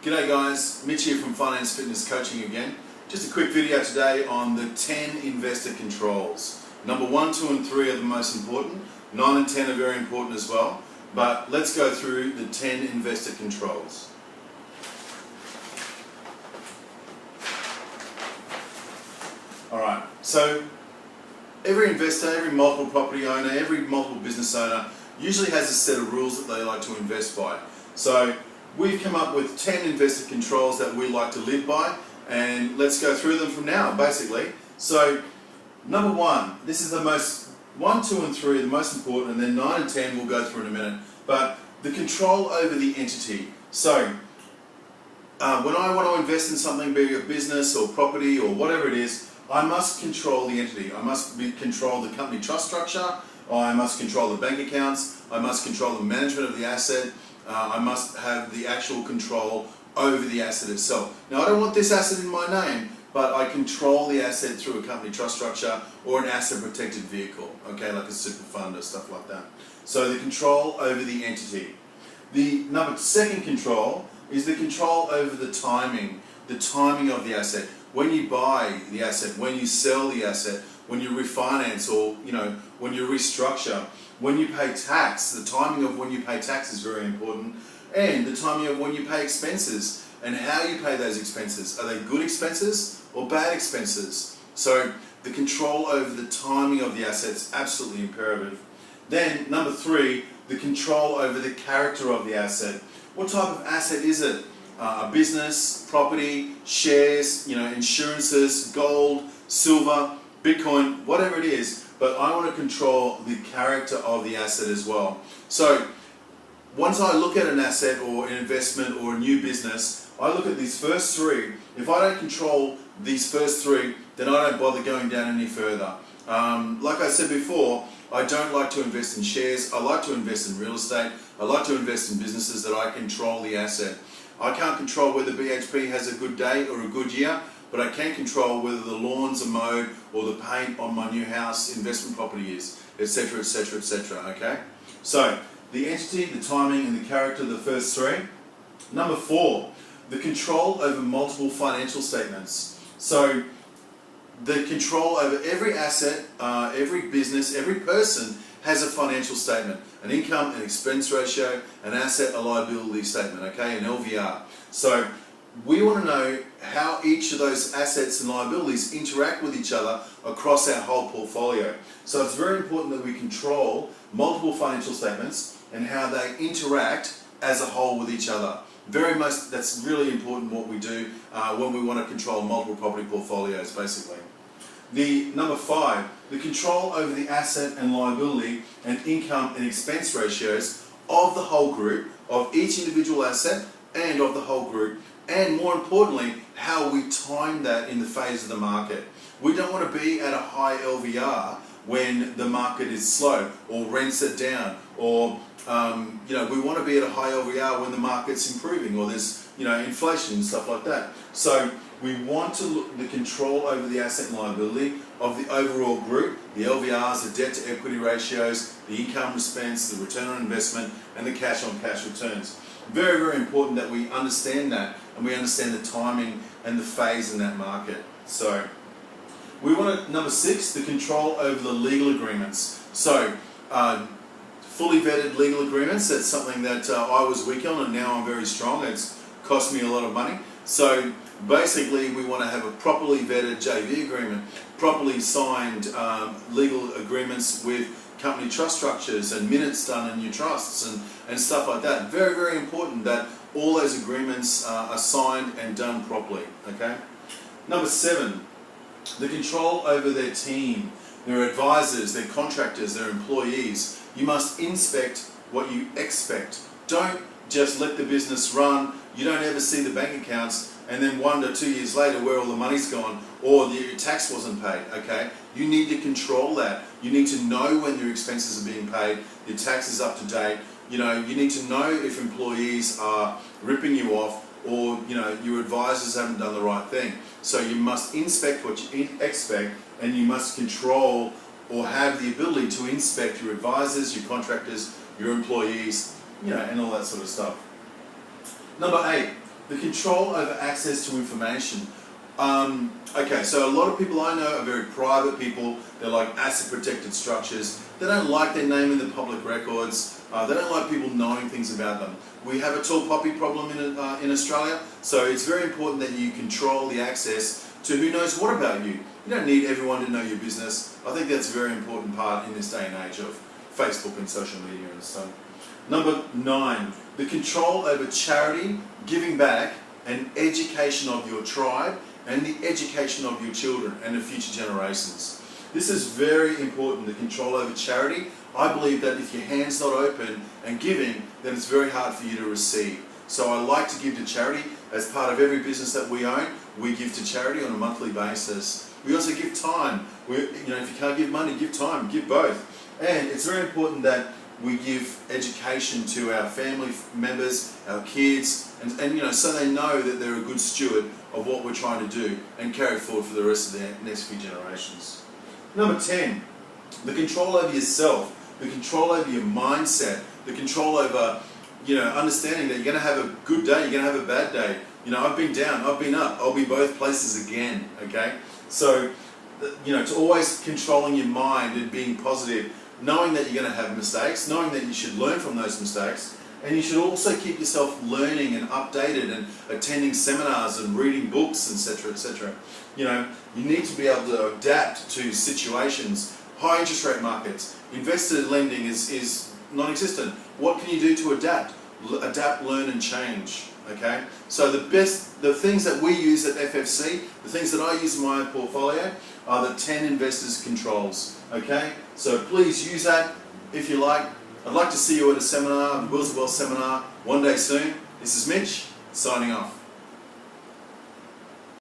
G'day guys, Mitch here from Finance Fitness Coaching again. Just a quick video today on the 10 investor controls. Number 1, 2 and 3 are the most important. 9 and 10 are very important as well. But let's go through the 10 investor controls. Alright, so every investor, every multiple property owner, every multiple business owner usually has a set of rules that they like to invest by. So we've come up with 10 investor controls that we like to live by, and let's go through them from now, basically. So, number 1, this is the most, 1, 2 and 3 are the most important, and then 9 and 10 we'll go through in a minute. But the control over the entity. So, when I want to invest in something, be it a business or property or whatever it is, I must control the entity. I must control the company trust structure, I must control the bank accounts, I must control the management of the asset, I must have the actual control over the asset itself. Now I don't want this asset in my name, but I control the asset through a company trust structure or an asset protected vehicle, okay, like a super fund or stuff like that. So the control over the entity. The second control is the control over the timing of the asset. When you buy the asset, when you sell the asset, when you refinance, or when you restructure, when you pay tax. The timing of when you pay tax is very important, and the timing of when you pay expenses and how you pay those expenses. Are they good expenses or bad expenses? So the control over the timing of the asset is absolutely imperative. Then number 3, the control over the character of the asset. What type of asset is it? A business, property, shares, insurances, gold, silver, Bitcoin, whatever it is, but I want to control the character of the asset as well. So once I look at an asset or an investment or a new business, I look at these first 3. If I don't control these first 3, then I don't bother going down any further. Like I said before, I don't like to invest in shares. I like to invest in real estate. I like to invest in businesses that I control the asset. I can't control whether BHP has a good day or a good year, but I can control whether the lawns are mowed or the paint on my new house investment property is, etc, etc, etc, okay? So, the entity, the timing and the character, the first 3. Number 4, the control over multiple financial statements. So, the control over every asset, every business, every person has a financial statement, an income and expense ratio, an asset, a liability statement, okay, an LVR. So we want to know how each of those assets and liabilities interact with each other across our whole portfolio. So it's very important that we control multiple financial statements and how they interact as a whole with each other. That's really important what we do when we want to control multiple property portfolios, basically. The number 5, the control over the asset and liability and income and expense ratios of the whole group, of each individual asset and of the whole group, and more importantly, how we time that in the phase of the market. We don't want to be at a high LVR when the market is slow or rents are down, or we want to be at a high LVR when the market's improving or there's inflation and stuff like that. So we want to look at the control over the asset and liability of the overall group, the LVRs, the debt to equity ratios, the income expense, the return on investment, and the cash on cash returns. Very, very important that we understand that, and we understand the timing and the phase in that market. So we want to, number 6, the control over the legal agreements. So fully vetted legal agreements, that's something that I was weak on, and now I'm very strong. It's cost me a lot of money. So basically we want to have a properly vetted JV agreement, properly signed legal agreements with company trust structures and minutes done in your trusts and stuff like that. Very, very important that all those agreements are signed and done properly, okay? Number 7, the control over their team, their advisors, their contractors, their employees. You must inspect what you expect. Don't just let the business run. You don't ever see the bank accounts and then wonder 2 years later where all the money's gone or your tax wasn't paid, okay? You need to control that. You need to know when your expenses are being paid, your tax is up to date. You need to know if employees are ripping you off or, your advisors haven't done the right thing. So you must inspect what you expect, and you must control or have the ability to inspect your advisors, your contractors, your employees, and all that sort of stuff. Number 8, the control over access to information. Okay, so a lot of people I know are very private people. They're like asset protected structures. They don't like their name in the public records. They don't like people knowing things about them. We have a tall poppy problem in Australia, so it's very important that you control the access to who knows what about you. You don't need everyone to know your business. I think that's a very important part in this day and age of Facebook and social media and stuff. Number 9, the control over charity, giving back, and education of your tribe, and the education of your children and the future generations. This is very important, the control over charity. I believe that if your hand's not open and giving, then it's very hard for you to receive. So I like to give to charity. As part of every business that we own, we give to charity on a monthly basis. We also give time. If you can't give money, give time, give both. And it's very important that we give education to our family members, our kids, and so they know that they're a good steward of what we're trying to do and carry it forward for the rest of the next few generations. Number 10, the control over yourself, the control over your mindset, the control over, understanding that you're going to have a good day, you're going to have a bad day. I've been down, I've been up, I'll be both places again, okay? So, to always controlling your mind and being positive, knowing that you're going to have mistakes, knowing that you should learn from those mistakes, and you should also keep yourself learning and updated and attending seminars and reading books, etc., etc. You need to be able to adapt to situations. High interest rate markets, investor lending is non-existent. What can you do to adapt? Adapt, learn and change, okay? So the things that we use at FFC, the things that I use in my portfolio are the 10 investors controls, okay? So please use that if you like. I'd like to see you at a seminar, the Wheels of Wealth seminar, one day soon. This is Mitch, signing off.